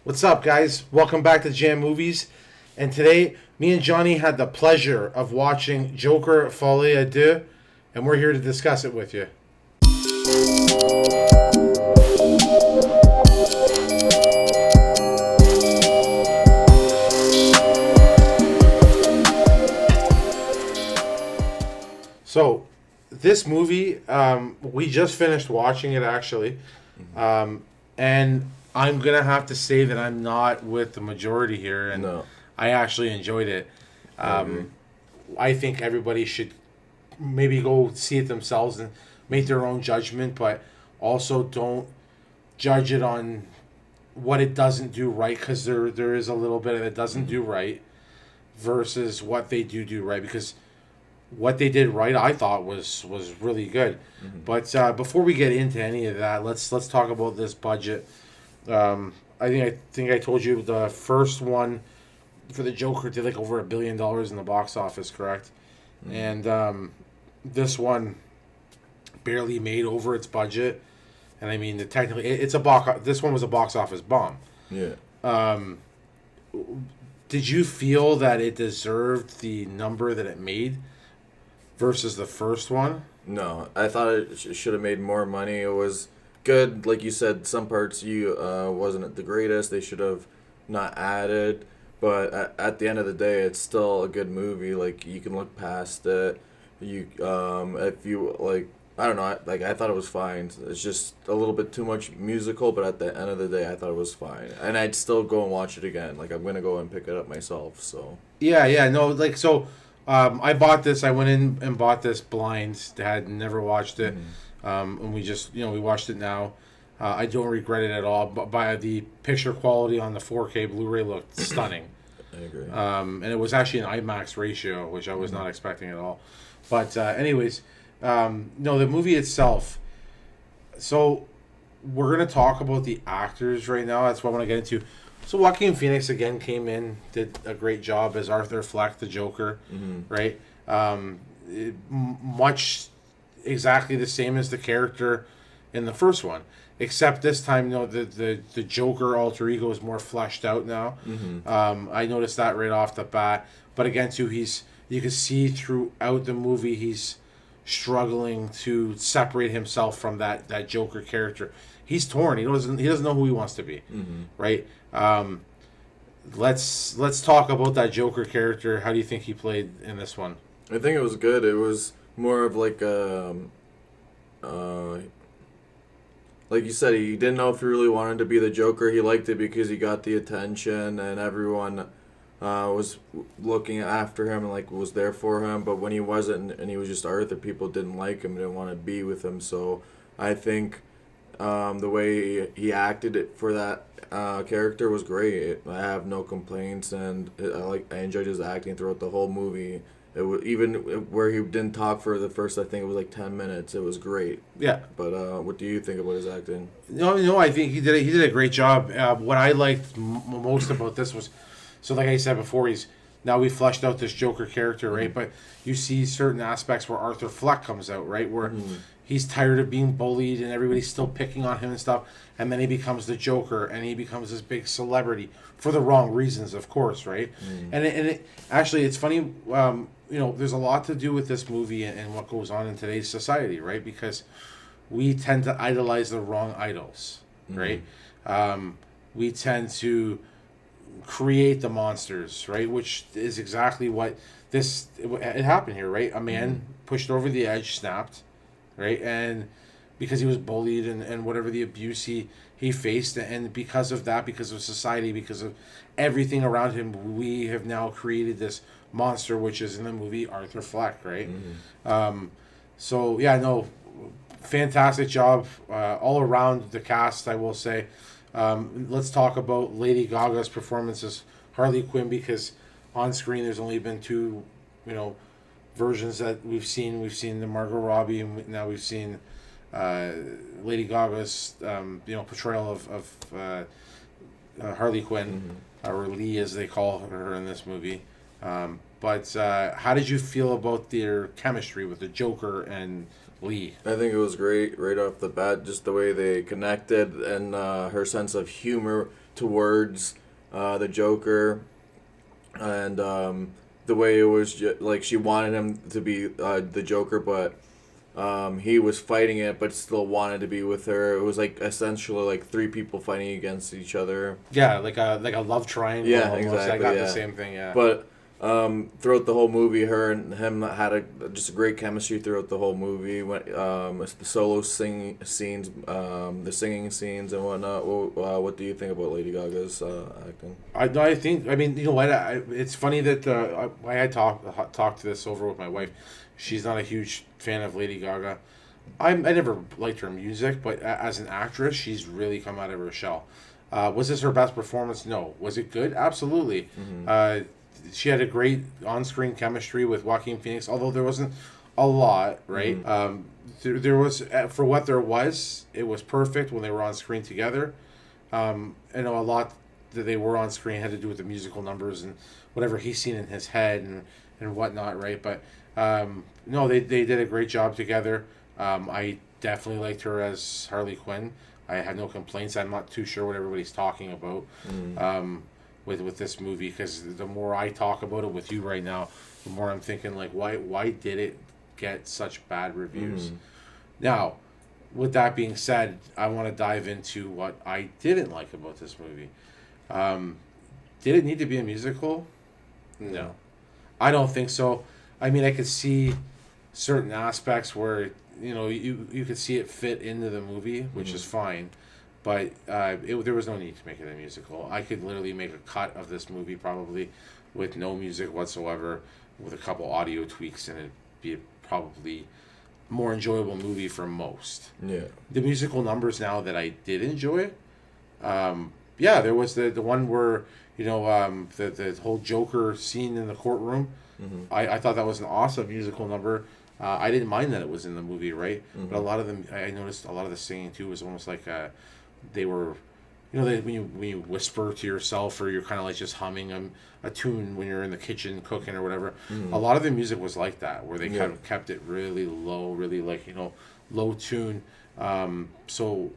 What's up, guys? Welcome back to Jam Movies. And today, me and Johnny had the pleasure of watching Joker Folie, Deux, and we're here to discuss it with you. So, this movie, we just finished watching it actually, and I'm gonna have to say that I'm not with the majority here, and No. I actually enjoyed it. agree. I think everybody should maybe go see it themselves and make their own judgment, but also don't judge it on what it doesn't do right, because there is a little bit of it doesn't do right versus what they do right, because what they did right, I thought was really good. But before we get into any of that, let's talk about this budget. I think I told you the first one for the Joker did like over $1 billion in the box office, correct? And this one barely made over its budget. And I mean, technically, it's a box. This one was a box office bomb. Yeah. Did you feel that it deserved the number that it made versus the first one? No, I thought it should have made more money. It was good, like you said. Some parts wasn't the greatest. They should have not added. But at the end of the day, it's still a good movie. Like you can look past it. If you like, I don't know. I thought it was fine. It's just a little bit too much musical. But at the end of the day, I thought it was fine. And I'd still go and watch it again. Like I'm gonna go and pick it up myself. So. Yeah, no, like so. I bought this. I went in and bought this blind. Had never watched it, and we just we watched it now. I don't regret it at all. But by the picture quality on the 4K Blu-ray looked stunning. I agree. And it was actually an IMAX ratio, which I was not expecting at all. But anyways, no, the movie itself. So we're gonna talk about the actors right now. That's what I want to get into. So Joaquin Phoenix again came in, did a great job as Arthur Fleck, the Joker, right? Much exactly the same as the character in the first one, except this time, the Joker alter ego is more fleshed out now. I noticed that right off the bat. But again, too, you can see throughout the movie he's struggling to separate himself from that Joker character. He's torn. He doesn't know who he wants to be, right? Let's talk about that Joker character. How do you think he played in this one? I think it was good. It was more of like like you said, he didn't know if he really wanted to be the Joker. He liked it because he got the attention and everyone was looking after him and like was there for him. But when he wasn't and he was just Arthur, people didn't like him, didn't want to be with him. So I think the way he acted it for that character was great. I have no complaints, and I enjoyed his acting throughout the whole movie. It was, even where he didn't talk for the first, I think it was like 10 minutes. It was great. Yeah. But what do you think about his acting? No, I think he did a great job. What I liked most about this was, so like I said before, now we fleshed out this Joker character, right? But you see certain aspects where Arthur Fleck comes out, right? Where he's tired of being bullied and everybody's still picking on him and stuff. And then he becomes the Joker and he becomes this big celebrity for the wrong reasons, of course, right? And it actually, it's funny, there's a lot to do with this movie and what goes on in today's society, right? Because we tend to idolize the wrong idols, right? We tend to create the monsters, right? Which is exactly what it happened here, right? A man pushed over the edge, snapped, right? And because he was bullied and whatever the abuse he faced, and because of that, because of society, because of everything around him, we have now created this monster, which is in the movie Arthur Fleck, right? So yeah, no, fantastic job all around the cast, I will say. Let's talk about Lady Gaga's performance as Harley Quinn, because on screen there's only been two, versions that we've seen. We've seen the Margot Robbie, and now we've seen Lady Gaga's portrayal of Harley Quinn, or Lee as they call her in this movie. But how did you feel about their chemistry with the Joker and Lee. I think it was great right off the bat, just the way they connected and her sense of humor towards the Joker, and the way it was like she wanted him to be the Joker, but he was fighting it, but still wanted to be with her. It was like essentially like three people fighting against each other. Yeah, like a love triangle. Yeah, almost. exactly. I got yeah. the same thing. Yeah. But throughout the whole movie, her and him had just a great chemistry throughout the whole movie. When the solo singing scenes, the singing scenes and whatnot. What do you think about Lady Gaga's acting? I think I mean you know what it's funny that I had talked this over with my wife. She's not a huge fan of Lady Gaga. I never liked her music, but as an actress, she's really come out of her shell. Was this her best performance? No. Was it good? Absolutely. She had a great on-screen chemistry with Joaquin Phoenix, although there wasn't a lot, right? There was, for what there was, it was perfect when they were on screen together. I know a lot that they were on screen had to do with the musical numbers and whatever he's seen in his head and whatnot, right? But no, they did a great job together. I definitely liked her as Harley Quinn. I had no complaints. I'm not too sure what everybody's talking about with this movie, because the more I talk about it with you right now, the more I'm thinking like, why did it get such bad reviews? Now, with that being said, I want to dive into what I didn't like about this movie. Did it need to be a musical? No, I don't think so. I mean, I could see certain aspects where you could see it fit into the movie, which is fine, but there was no need to make it a musical. I could literally make a cut of this movie probably with no music whatsoever, with a couple audio tweaks, and it'd be probably more enjoyable movie for most. Yeah. The musical numbers now that I did enjoy, there was the one where the whole Joker scene in the courtroom. I thought that was an awesome musical number. I didn't mind that it was in the movie, right? But a lot of them, I noticed a lot of the singing too was almost like they were, when you whisper to yourself, or you're kind of like just humming a tune when you're in the kitchen cooking or whatever. A lot of the music was like that, where they kind of kept it really low, really like low tune. So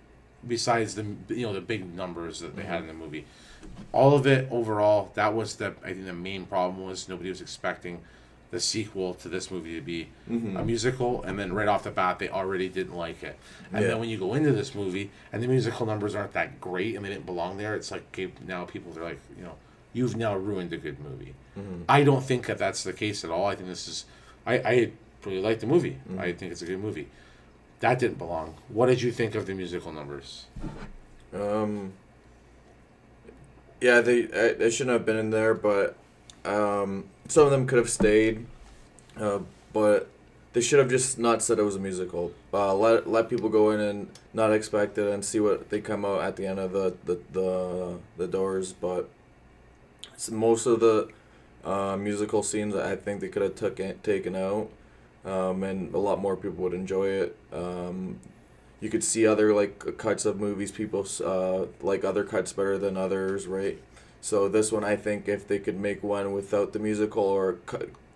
besides the big numbers that they had in the movie, all of it overall, that was I think the main problem was nobody was expecting the sequel to this movie to be a musical, and then right off the bat they already didn't like it. And then when you go into this movie and the musical numbers aren't that great and they didn't belong there, it's like, okay, now people are like, you've now ruined a good movie. I don't think that that's the case at all. I think this is, I really like the movie. I think it's a good movie. That didn't belong. What did you think of the musical numbers? Yeah, they shouldn't have been in there, but some of them could have stayed, but they should have just not said it was a musical. Let people go in and not expect it and see what they come out at the end of the doors. But most of the musical scenes, I think they could have taken out, and a lot more people would enjoy it. You could see other cuts of movies. People like other cuts better than others, right? So this one, I think, if they could make one without the musical, or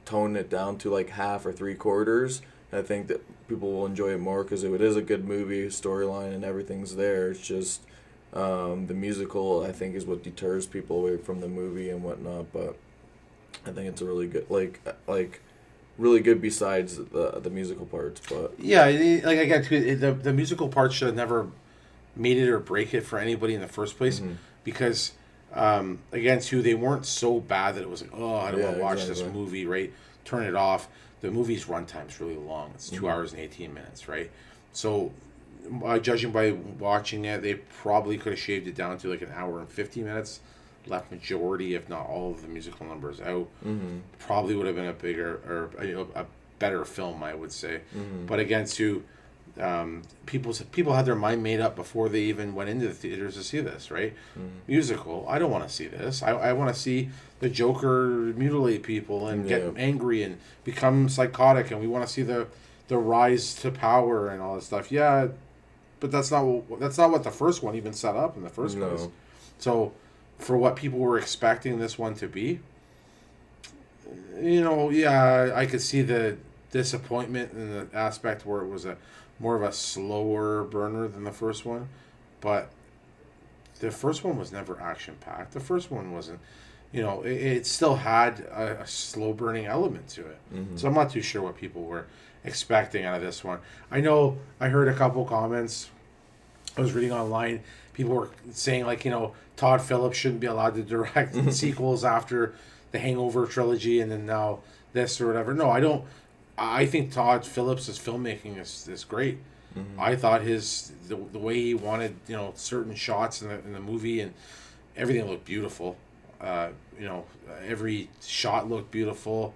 tone it down to like half or 3/4, I think that people will enjoy it more, because it is a good movie, storyline and everything's there. It's just the musical, I think, is what deters people away from the movie and whatnot. But I think it's a really good, really good besides the musical parts. But yeah, the musical part should have never made it or break it for anybody in the first place, because again, too, they weren't so bad that it was like, oh, I don't want to watch this movie, right? Turn it off. The movie's runtime's really long. It's 2 hours and 18 minutes, right? So, judging by watching it, they probably could have shaved it down to like an hour and 50 minutes, left majority, if not all of the musical numbers out. Probably would have been a bigger, or a better film, I would say. But again, too, people had their mind made up before they even went into the theaters to see this, right? Musical, I don't want to see this. I want to see the Joker mutilate people and get angry and become psychotic, and we want to see the rise to power and all that stuff. Yeah, but that's not what the first one even set up in the first place. So, for what people were expecting this one to be, I could see the disappointment in the aspect where it was a more of a slower burner than the first one, but the first one was never action packed. The first one wasn't. It still had a slow burning element to it. Mm-hmm. So I'm not too sure what people were expecting out of this one. I know I heard a couple comments I was reading online. People were saying Todd Phillips shouldn't be allowed to direct sequels after the Hangover trilogy and then now this or whatever. No, I don't. I think Todd Phillips' filmmaking is great. Mm-hmm. I thought the way he wanted certain shots in the movie and everything looked beautiful. Every shot looked beautiful.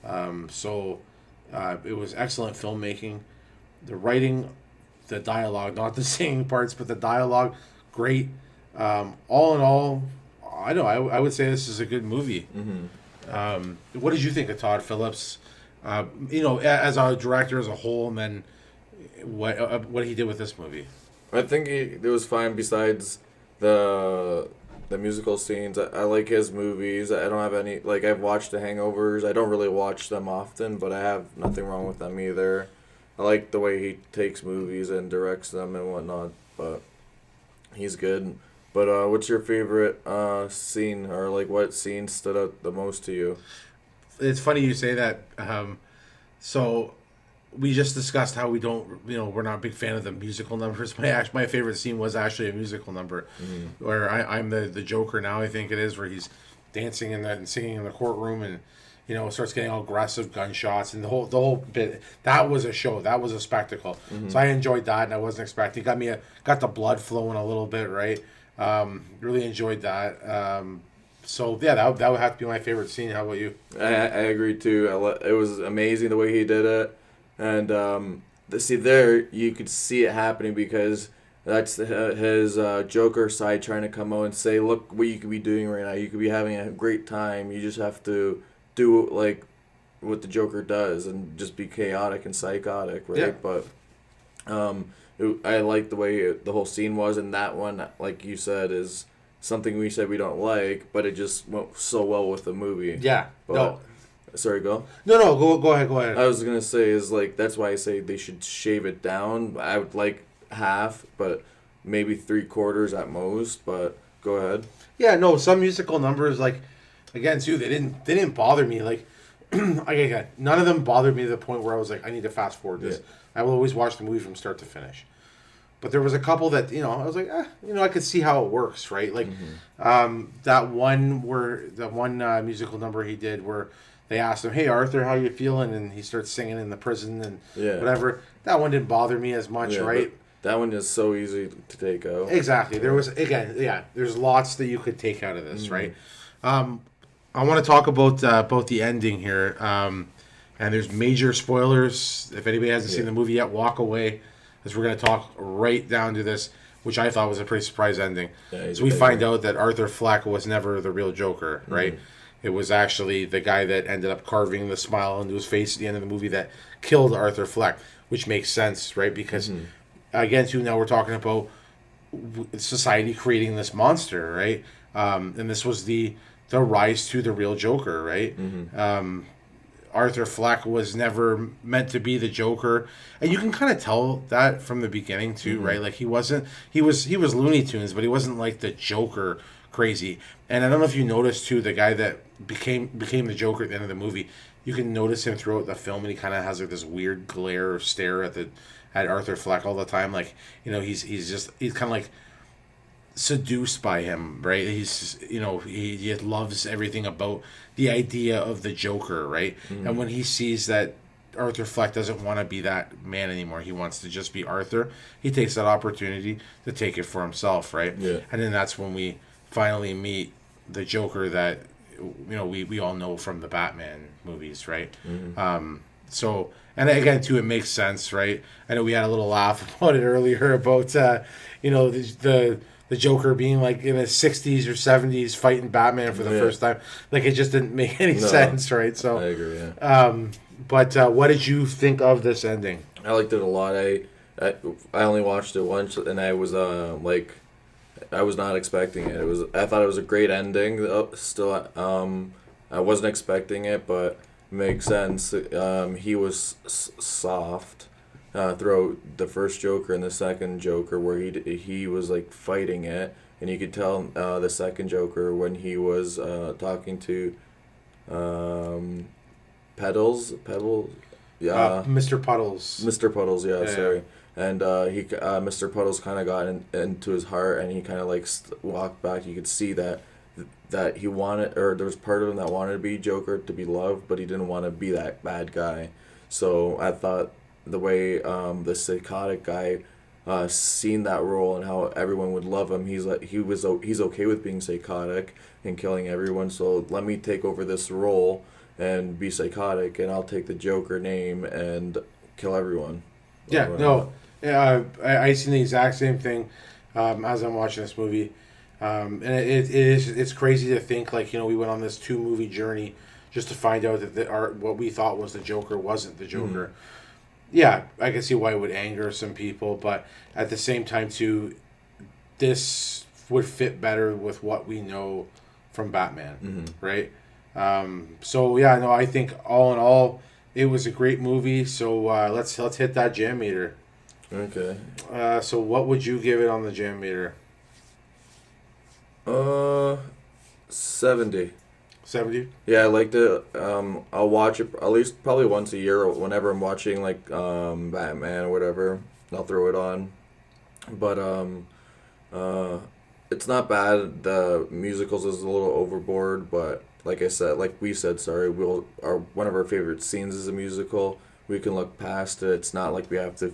It was excellent filmmaking. The writing, the dialogue, not the singing parts, but the dialogue, great. All in all, I would say this is a good movie. Mm-hmm. What did you think of Todd Phillips? As a director as a whole, and then what he did with this movie. I think it was fine. Besides the musical scenes, I like his movies. I don't have any I've watched The Hangovers. I don't really watch them often, but I have nothing wrong with them either. I like the way he takes movies and directs them and whatnot, but he's good. But what's your favorite scene, or what scene stood out the most to you? It's funny you say that. So we just discussed how we don't, we're not a big fan of the musical numbers. My favorite scene was actually a musical number, where I'm the Joker now. I think it is, where he's dancing and singing in the courtroom, and starts getting all aggressive gunshots and the whole bit. That was a show. That was a spectacle. Mm-hmm. So I enjoyed that, and I wasn't expecting. Got the blood flowing a little bit, right? Really enjoyed that. So yeah, that would have to be my favorite scene. How about you? I agree too. It was amazing the way he did it, and there you could see it happening, because that's his Joker side trying to come out and say, look what you could be doing right now. You could be having a great time. You just have to do what the Joker does and just be chaotic and psychotic, right? Yeah. But I like the way the whole scene was, and that one, like you said, is something we said we don't like, but it just went so well with the movie. Yeah. But, no. Sorry, go. No. Go ahead. I was gonna say is that's why I say they should shave it down. I would like half, but maybe 3/4 at most. But go ahead. Yeah. No. Some musical numbers, again too, they didn't bother me. Again, none of them bothered me to the point where I was like, I need to fast forward this. Yeah. I will always watch the movie from start to finish. But there was a couple that, I was like, I could see how it works, right? That one musical number he did where they asked him, hey, Arthur, how you feeling? And he starts singing in the prison and whatever. That one didn't bother me as much, right? That one is so easy to take out. Exactly. There was, there's lots that you could take out of this, right? I want to talk about the ending here. And there's major spoilers. If anybody hasn't seen the movie yet, walk away. Because we're going to talk right down to this, which I thought was a pretty surprise ending. Yeah, so we find out that Arthur Fleck was never the real Joker, right? Mm-hmm. It was actually the guy that ended up carving the smile into his face at the end of the movie that killed Arthur Fleck, which makes sense, right? Because, again, too, now we're talking about society creating this monster, right? And this was the rise to the real Joker, right? Mm-hmm. Arthur Fleck was never meant to be the Joker, and you can kind of tell that from the beginning too, right? He was Looney Tunes, but he wasn't like the Joker crazy. And I don't know if you noticed too, the guy that became the Joker at the end of the movie, you can notice him throughout the film, and he kind of has this weird glare or stare at Arthur Fleck all the time. He's kind of seduced by him, right? He's he loves everything about the idea of the Joker, right? And when he sees that Arthur Fleck doesn't want to be that man anymore, he wants to just be Arthur, he takes that opportunity to take it for himself, right? And then that's when we finally meet the Joker that we all know from the Batman movies, right? So, and again too, it makes sense, right? I know we had a little laugh about it earlier about the Joker being in his 60s or 70s fighting Batman for the first time. It just didn't make any sense, right? So I agree, yeah. But what did you think of this ending? I liked it a lot. I only watched it once, and I was I was not expecting it. I thought it was a great ending. Still, I wasn't expecting it, but makes sense. He was soft throughout the first Joker and the second Joker, where he was like fighting it, and you could tell the second Joker when he was talking to Pebbles, yeah, Mr. Puddles. Mr. Puddles, yeah, Yeah. sorry. And Mr. Puddles kind of got into his heart, and he kind of like walked back. You could see that he wanted, or there was part of him that wanted to be Joker, to be loved, but he didn't want to be that bad guy. So I thought the way the psychotic guy seen that role and how everyone would love him, he's okay with being psychotic and killing everyone. So let me take over this role and be psychotic, and I'll take the Joker name and kill everyone. Yeah, no, I seen the exact same thing as I'm watching this movie, and it's crazy to think, like, you know, we went on this 2-movie journey just to find out that what we thought was the Joker wasn't the Joker. Yeah, I can see why it would anger some people, but at the same time too, this would fit better with what we know from Batman, right? So yeah, no, I think all in all, it was a great movie. So let's hit that jam meter. Okay. So what would you give it on the jam meter? 70. 70? Yeah, I liked it. I'll watch it at least probably once a year, whenever I'm watching like Batman or whatever. I'll throw it on. But it's not bad. The musicals is a little overboard, but like we said, sorry, one of our favorite scenes is a musical. We can look past it. It's not like we have to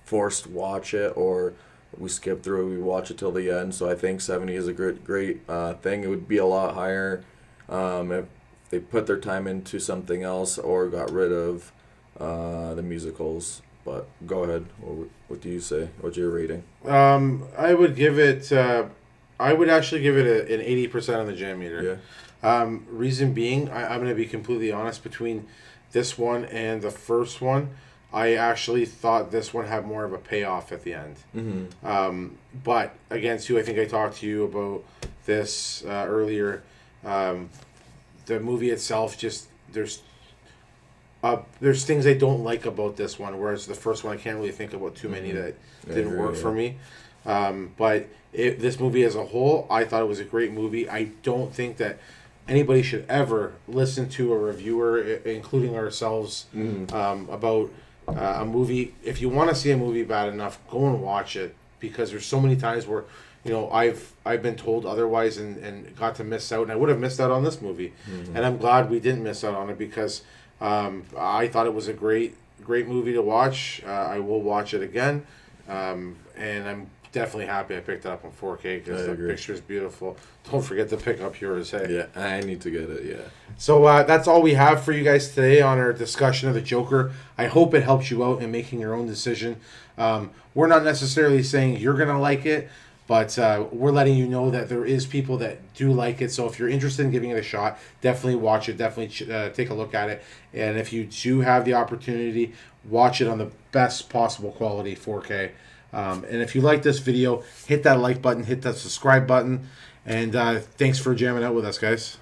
forced watch it, or we skip through it. We watch it till the end. So I think 70 is a great thing. It would be a lot higher if they put their time into something else or got rid of the musicals. But go ahead. What do you say? What's your rating? I would give it. I would actually give it an 80% on the jam meter. Yeah. Reason being, I'm going to be completely honest. Between this one and the first one, I actually thought this one had more of a payoff at the end. But again, too, I think I talked to you about this earlier. The movie itself, just there's things I don't like about this one, whereas the first one I can't really think about too many that didn't work for me. But this movie as a whole, I thought it was a great movie. I don't think that anybody should ever listen to a reviewer, including ourselves, about a movie. If you want to see a movie bad enough, go and watch it, because there's so many times where, you know, I've been told otherwise and got to miss out, and I would have missed out on this movie. And I'm glad we didn't miss out on it, because I thought it was a great movie to watch. I will watch it again, and I'm definitely happy I picked it up on 4K, because the picture is beautiful. Don't forget to pick up yours. Hey. Yeah, I need to get it. Yeah. So that's all we have for you guys today on our discussion of the Joker. I hope it helps you out in making your own decision. We're not necessarily saying you're gonna like it, but we're letting you know that there is people that do like it. So if you're interested in giving it a shot, definitely watch it. Definitely take a look at it. And if you do have the opportunity, watch it on the best possible quality 4K. And if you like this video, hit that like button, hit that subscribe button. And thanks for jamming out with us, guys.